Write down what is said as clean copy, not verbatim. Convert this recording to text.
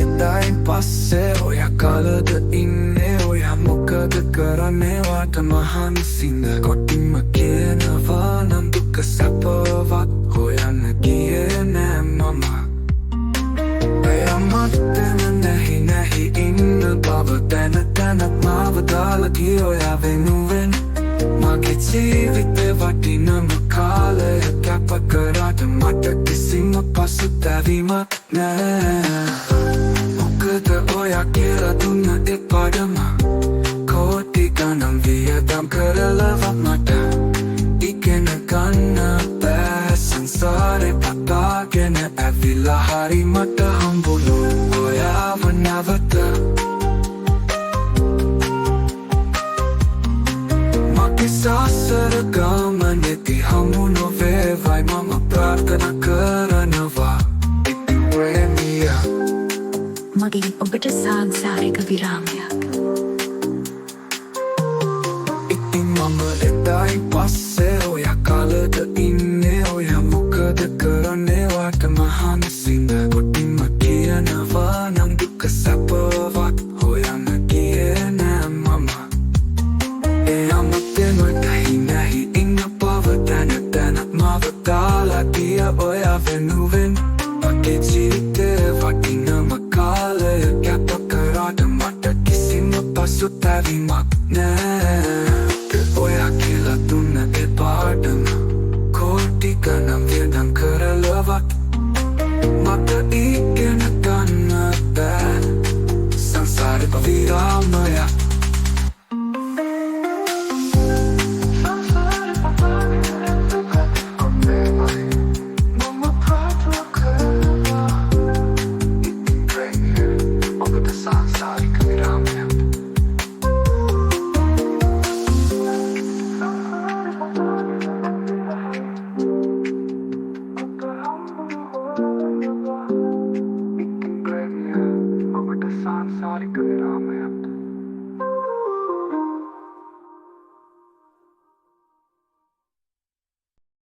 එදායින් පස්සේ ඔය කලද ඉන්නේ ඔය මොකද කරන්නේ වාට මහන්සිද කොටින්ම කියනවා නම් දුක සැපවත් හොයන්න ගියේ නෑ මම මත්තම නැහි ඉන්න බව දැන දැනත් මාව දාලා ගිය ඔයා වෙනුවෙන් මගේ ජීවිතේ වටිනම කාලය කැප කරාට මට කිසිම පසුතැවීමක් නෑ මොකද ඔයා කියලා දුන්න ඒ පාඩම කෝටි ගණන් වියදම් කරලවත් මට ඉගෙන ගන්න බෑ සංසාරේ පතාගෙන ඇවිල්ලා හරි මට හම්බුණු ඔයාව නැවත මගේ සසර ගමනේදී හමු නොවේවයි මම ප්‍රාර්ථනා කරනවා ඉතින් ප්‍රේමියා මගෙන් ඔබට සංසාරික විරාමයක් ඉතින් මම එදායින් පස්සේ ඔය කලද ඉන්නේ ඔය මොකද කරන්නේ වාට මහන්සිද කොටින්ම කියනවා නම් දුක සැපවත් හොයන්න ගියේ නෑ මම ඒ අමුත්තෙම නැහි ඉන්න බව දැන දැනත් මාව දාලා ගිය ඔයා වෙනුවෙන් මගේ ජීවිතේ වටිනම කාලය කැප කරාට මට කිසිම පසුතැවීමක් නෑ